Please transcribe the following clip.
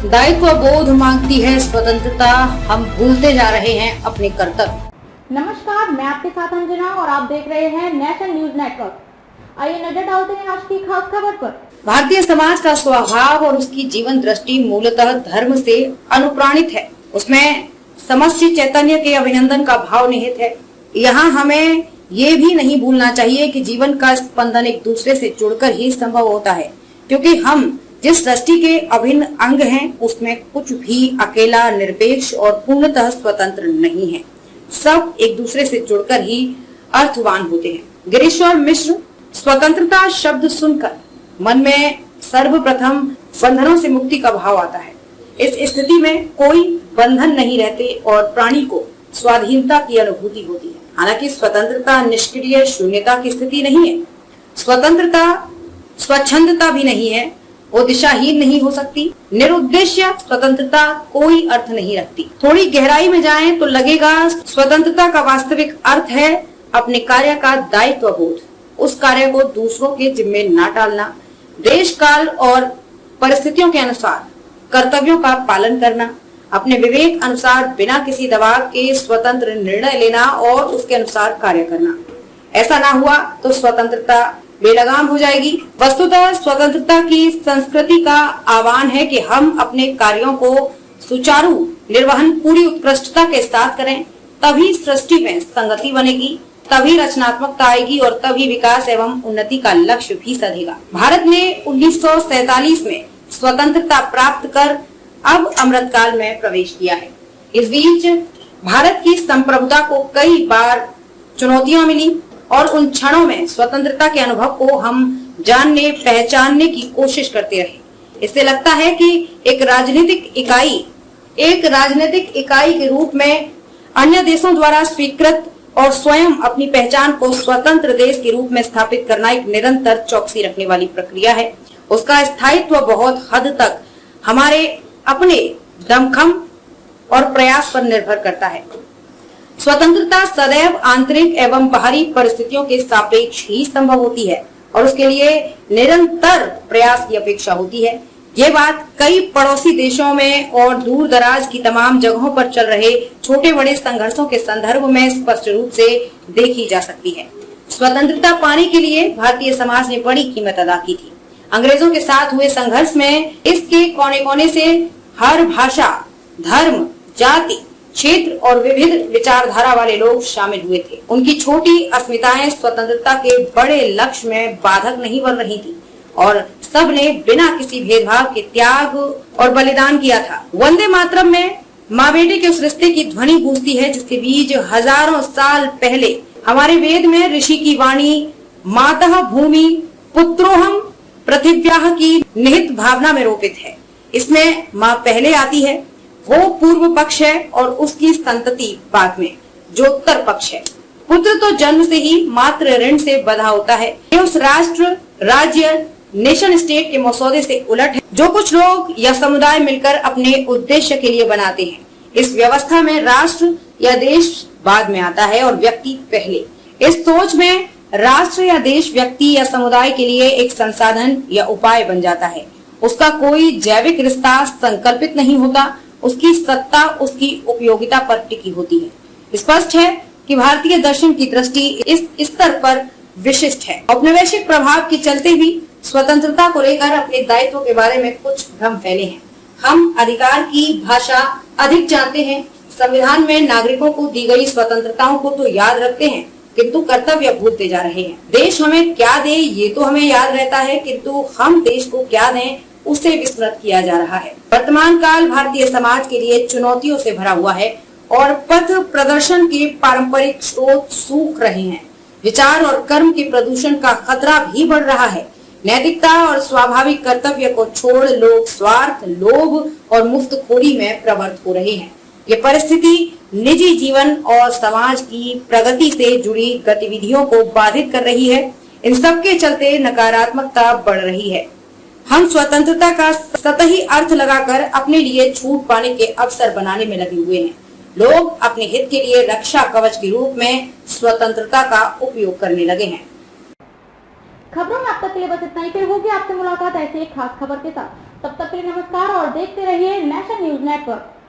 दायित्व बोध मांगती है स्वतंत्रता, हम भूलते जा रहे हैं अपने कर्तव्य। नमस्कार, मैं आपके साथ अंजना और आप देख रहे हैं नेशनल न्यूज नेटवर्क। आइए नजर डालते हैं आज की खास खबर पर। भारतीय समाज का स्वभाव और उसकी जीवन दृष्टि मूलतः धर्म से अनुप्राणित है। उसमें समष्टि चैतन्य के अभिनंदन का भाव निहित है। यहाँ हमें ये भी नहीं भूलना चाहिए कि जीवन का स्पंदन एक दूसरे से जुड़कर ही संभव होता है, क्योंकि हम जिस सृष्टि के अभिन्न अंग हैं, उसमें कुछ भी अकेला, निरपेक्ष और पूर्णतः स्वतंत्र नहीं है। सब एक दूसरे से जुड़कर ही अर्थवान होते हैं। गिरीश्वर मिश्र। स्वतंत्रता शब्द सुनकर मन में सर्वप्रथम बंधनों से मुक्ति का भाव आता है। इस स्थिति में कोई बंधन नहीं रहते और प्राणी को स्वाधीनता की अनुभूति होती है। हालांकि स्वतंत्रता निष्क्रिय शून्यता की स्थिति नहीं है। स्वतंत्रता स्वच्छंदता भी नहीं है, वो दिशाहीन नहीं हो सकती। निरुद्देश्य स्वतंत्रता कोई अर्थ नहीं रखती। थोड़ी गहराई में जाएं तो लगेगा स्वतंत्रता का वास्तविक अर्थ है अपने कार्य का दायित्व बोध, उस कार्य को दूसरों के जिम्मे न डालना, देश काल और परिस्थितियों के अनुसार कर्तव्यों का पालन करना, अपने विवेक अनुसार बिना किसी दबाव के स्वतंत्र निर्णय लेना और उसके अनुसार कार्य करना। ऐसा ना हुआ तो स्वतंत्रता बेलगाम हो जाएगी। वस्तुतः स्वतंत्रता की संस्कृति का आह्वान है कि हम अपने कार्यों को सुचारू निर्वहन पूरी उत्कृष्टता के साथ करें, तभी सृष्टि में संगति बनेगी, तभी रचनात्मकता आएगी और तभी विकास एवं उन्नति का लक्ष्य भी सधेगा। भारत ने 1947 में स्वतंत्रता प्राप्त कर अब अमृतकाल में प्रवेश किया है। इस बीच भारत की संप्रभुता को कई बार चुनौतियां मिली और उन क्षणों में स्वतंत्रता के अनुभव को हम जानने पहचानने की कोशिश करते रहे। इससे लगता है कि एक राजनीतिक इकाई के रूप में अन्य देशों द्वारा स्वीकृत और स्वयं अपनी पहचान को स्वतंत्र देश के रूप में स्थापित करना एक निरंतर चौकसी रखने वाली प्रक्रिया है। उसका स्थायित्व बहुत हद तक हमारे अपने दमखम और प्रयास पर निर्भर करता है। स्वतंत्रता सदैव आंतरिक एवं बाहरी परिस्थितियों के सापेक्ष ही संभव होती है और उसके लिए निरंतर प्रयास की अपेक्षा होती है। ये बात कई पड़ोसी देशों में और दूर दराज की तमाम जगहों पर चल रहे छोटे बड़े संघर्षों के संदर्भ में स्पष्ट रूप से देखी जा सकती है। स्वतंत्रता पाने के लिए भारतीय समाज ने बड़ी कीमत अदा की थी। अंग्रेजों के साथ हुए संघर्ष में इसके कोने कोने से हर भाषा, धर्म, जाति, क्षेत्र और विविध विचारधारा वाले लोग शामिल हुए थे। उनकी छोटी अस्मिताएं स्वतंत्रता के बड़े लक्ष्य में बाधक नहीं बन रही थी और सब ने बिना किसी भेदभाव के त्याग और बलिदान किया था। वंदे मातरम में माँ बेटे के उस रिश्ते की ध्वनि गूंजती है जिसके बीज हजारों साल पहले हमारे वेद में ऋषि की वाणी मातः भूमि पुत्रोहम पृथिव्याः की निहित भावना में रोपित है। इसमें माँ पहले आती है, वो पूर्व पक्ष है और उसकी संतति बाद में, जो उत्तर पक्ष है। पुत्र तो जन्म से ही मातृ ऋण से बंधा होता है। ये उस राष्ट्र, राज्य, नेशन स्टेट के मसौदे से उलट है जो कुछ लोग या समुदाय मिलकर अपने उद्देश्य के लिए बनाते हैं। इस व्यवस्था में राष्ट्र या देश बाद में आता है और व्यक्ति पहले। इस सोच में राष्ट्र या देश व्यक्ति या समुदाय के लिए एक संसाधन या उपाय बन जाता है। उसका कोई जैविक रिश्ता संकल्पित नहीं होता, उसकी सत्ता उसकी उपयोगिता पर टिकी होती है। स्पष्ट है कि भारतीय दर्शन की दृष्टि इस स्तर पर विशिष्ट है। औपनिवेशिक प्रभाव के चलते भी स्वतंत्रता को लेकर अपने दायित्व के बारे में कुछ भ्रम फैले हैं। हम अधिकार की भाषा अधिक जानते हैं, संविधान में नागरिकों को दी गई स्वतंत्रताओं को तो याद रखते हैं, किंतु कर्तव्य भूलते जा रहे हैं। देश हमें क्या दे ये तो हमें याद रहता है, किंतु हम देश को क्या दें उसे विस्मृत किया जा रहा है। वर्तमान काल भारतीय समाज के लिए चुनौतियों से भरा हुआ है और पथ प्रदर्शन के पारंपरिक स्रोत सूख रहे हैं। विचार और कर्म के प्रदूषण का खतरा भी बढ़ रहा है। नैतिकता और स्वाभाविक कर्तव्य को छोड़ लोग स्वार्थ, लोभ और मुफ्तखोरी में प्रवृत्त हो रहे हैं। ये परिस्थिति निजी जीवन और समाज की प्रगति से जुड़ी गतिविधियों को बाधित कर रही है। इन सब के चलते नकारात्मकता बढ़ रही है। हम स्वतंत्रता का सतही अर्थ लगाकर अपने लिए छूट पाने के अवसर बनाने में लगे हुए हैं। लोग अपने हित के लिए रक्षा कवच के रूप में स्वतंत्रता का उपयोग करने लगे हैं। खबरों में अब तक के लिए बस इतना ही। फिर होगी आपसे मुलाकात ऐसे एक खास खबर के साथ। तब तक के लिए नमस्कार और देखते रहिए नेशन न्यूज नेटवर्क।